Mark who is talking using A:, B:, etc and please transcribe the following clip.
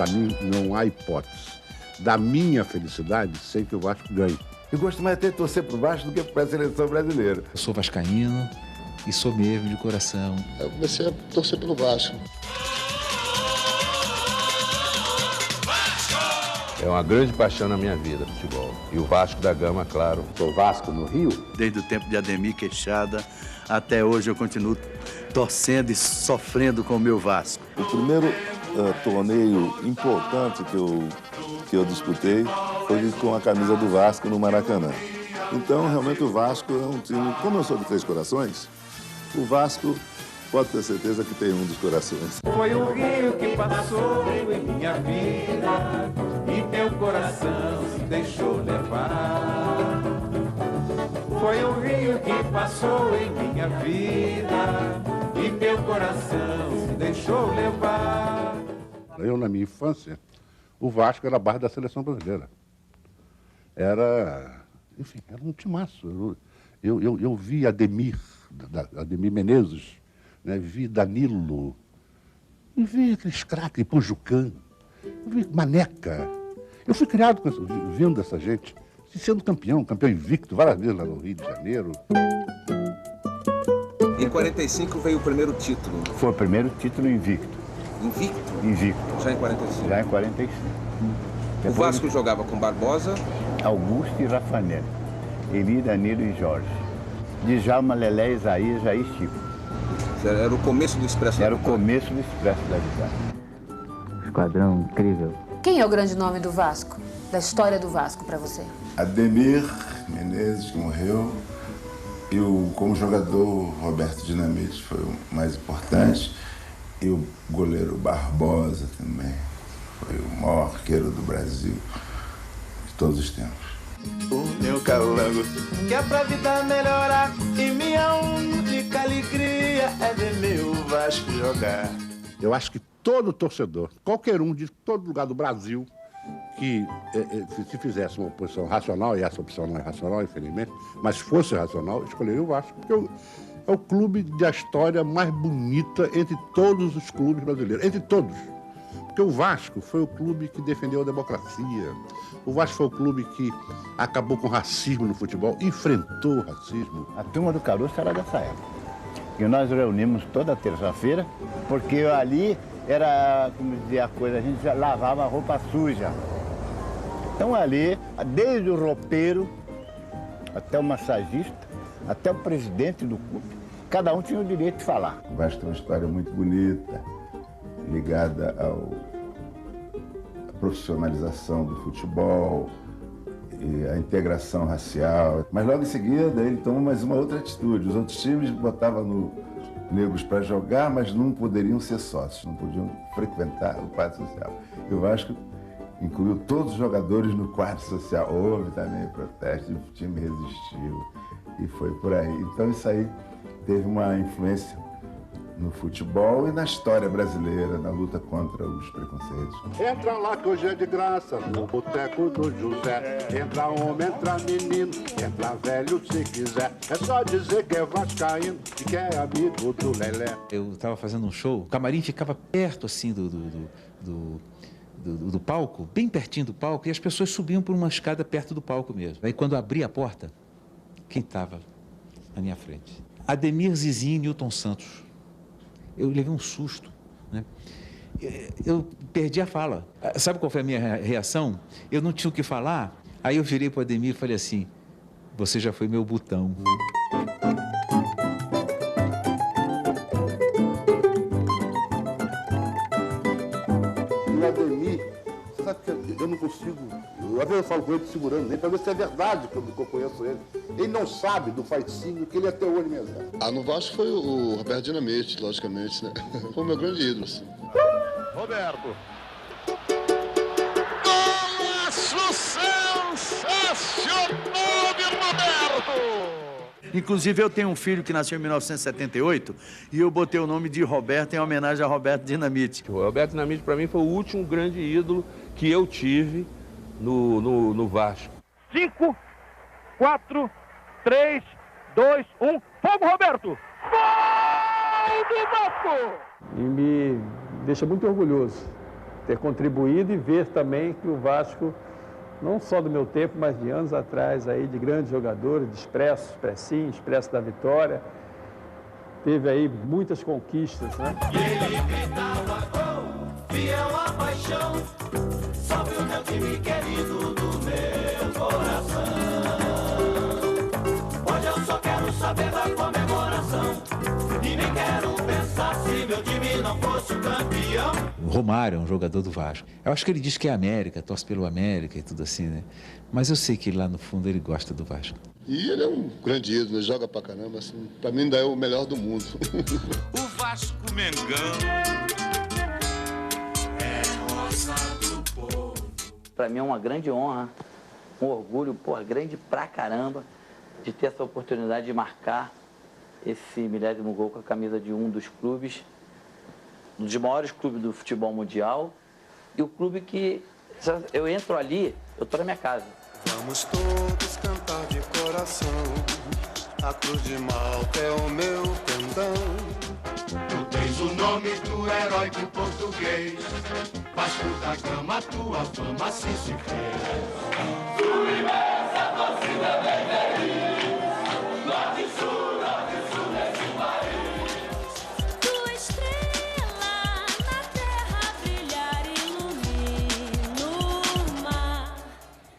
A: Para mim, não há hipótese. Da minha felicidade, sei que o Vasco ganhe.
B: Eu gosto mais até de torcer para o Vasco do que para a seleção brasileira.
C: Eu sou vascaíno e sou mesmo de coração.
D: Eu comecei a torcer pelo Vasco.
E: É uma grande paixão na minha vida, futebol. E o Vasco da Gama, claro.
A: Sou Vasco no Rio.
F: Desde o tempo de Ademir Queixada, até hoje eu continuo torcendo e sofrendo com o meu Vasco.
G: O primeiro torneio importante que eu disputei foi com a camisa do Vasco no Maracanã. Então, realmente, o Vasco é um time... Como eu sou de Três Corações, o Vasco pode ter certeza que tem um dos corações.
H: Foi o rio que passou em minha vida e teu coração se deixou levar. Foi o rio que passou em minha vida e teu coração se deixou levar.
A: Eu, na minha infância, o Vasco era a base da seleção brasileira. Era, enfim, era um timaço. Eu vi Ademir Menezes, né? Vi Danilo, e vi aqueles craques, Pujucan, eu vi Maneca. Eu fui criado vendo essa gente, sendo campeão invicto várias vezes lá no Rio de Janeiro.
I: Em 45 veio o primeiro título.
J: Foi o primeiro título invicto.
I: Invicto?
J: Invicto.
I: Já em 45?
J: Já em 45.
I: O Vasco jogava com Barbosa,
J: Augusto e Rafanelli, Eli, Danilo e Jorge. Djalma, Lelé, Isaías, Jair, Chico.
I: Era o começo do Expresso da Vitória.
J: Era o começo do Expresso da Vitória.
K: Esquadrão incrível.
L: Quem é o grande nome do Vasco? Da história do Vasco para você?
G: Ademir Menezes, que morreu, e como jogador, Roberto Dinamite foi o mais importante, e o goleiro Barbosa também, foi o maior arqueiro do Brasil de todos os tempos.
H: O meu calango, que é pra vida melhorar, e minha única alegria é ver meu Vasco jogar.
A: Eu acho que todo torcedor, qualquer um de todo lugar do Brasil, que se fizesse uma oposição racional, e essa opção não é racional, infelizmente, mas se fosse racional, escolheria o Vasco, porque é o clube da história mais bonita entre todos os clubes brasileiros, entre todos. Porque o Vasco foi o clube que defendeu a democracia, o Vasco foi o clube que acabou com o racismo no futebol, enfrentou o racismo.
J: A turma do Caroço era dessa época. E nós reunimos toda terça-feira, porque ali era, como dizia a coisa, a gente já lavava a roupa suja. Então ali, desde o roupeiro até o massagista, até o presidente do clube, cada um tinha o direito de falar.
G: O Vasco tem uma história muito bonita, ligada à profissionalização do futebol e à integração racial. Mas logo em seguida ele tomou mais uma outra atitude. Os outros times botavam negros para jogar, mas não poderiam ser sócios, não podiam frequentar o quadro social. E o Vasco incluiu todos os jogadores no quadro social. Houve também protesto, o time resistiu e foi por aí. Então isso aí teve uma influência no futebol e na história brasileira, na luta contra os preconceitos.
A: Entra lá que hoje é de graça, no boteco do José. Entra homem, entra menino, entra velho se quiser. É só dizer que é vascaíno e que é amigo do Lelé.
C: Eu estava fazendo um show, o camarim ficava perto assim do palco, bem pertinho do palco, e as pessoas subiam por uma escada perto do palco mesmo. Aí quando eu abri a porta, quem estava na minha frente? Ademir, Zizinho e Newton Santos. Eu levei um susto, né? Eu perdi a fala. Sabe qual foi a minha reação? Eu não tinha o que falar, aí eu virei para o Ademir e falei assim, você já foi meu botão.
A: O Ademir, você sabe que eu não consigo, às vezes eu falo com ele segurando ele, para ver se é verdade que eu conheço ele. Ele não sabe do faitinho que ele até hoje me exerce.
D: No Vasco foi o Roberto Dinamite, logicamente, né? Foi o meu grande ídolo, assim.
H: Roberto. Golaço sensacional de Roberto!
F: Inclusive, eu tenho um filho que nasceu em 1978 e eu botei o nome de Roberto em homenagem a Roberto Dinamite.
E: O Roberto Dinamite, para mim, foi o último grande ídolo que eu tive no Vasco.
H: 5, 4, 3, 2, 1. Fogo, Roberto! Gol do Vasco!
M: E me deixa muito orgulhoso
K: ter contribuído e ver também que o Vasco, não só do meu tempo, mas de anos atrás, aí, de grandes jogadores, de Expresso, Expressinho, Expresso da Vitória, teve aí muitas conquistas, né?
H: E ele gritava gol, fiel à paixão, salve o meu time querido do meu coração. Hoje eu só quero saber da comemoração e nem quero pensar se meu time não fosse o campeão.
C: O Romário é um jogador do Vasco. Eu acho que ele diz que é América, torce pelo América e tudo assim, né? Mas eu sei que lá no fundo ele gosta do Vasco.
D: E ele é um grande ídolo, ele joga pra caramba, assim. Pra mim ainda é o melhor do mundo.
H: O Vasco Mengão é roça do povo.
M: Pra mim é uma grande honra, um orgulho, grande pra caramba, de ter essa oportunidade de marcar esse 1000º gol com a camisa de um dos clubes, um dos maiores clubes do futebol mundial, e o clube que eu entro ali, eu tô na minha casa.
H: Vamos todos cantar de coração, a cruz de Malta é o meu pendão. Tu tens o nome do heróico português, Vasco da Gama, tua fama assim se fez. Sua imensa torcida vem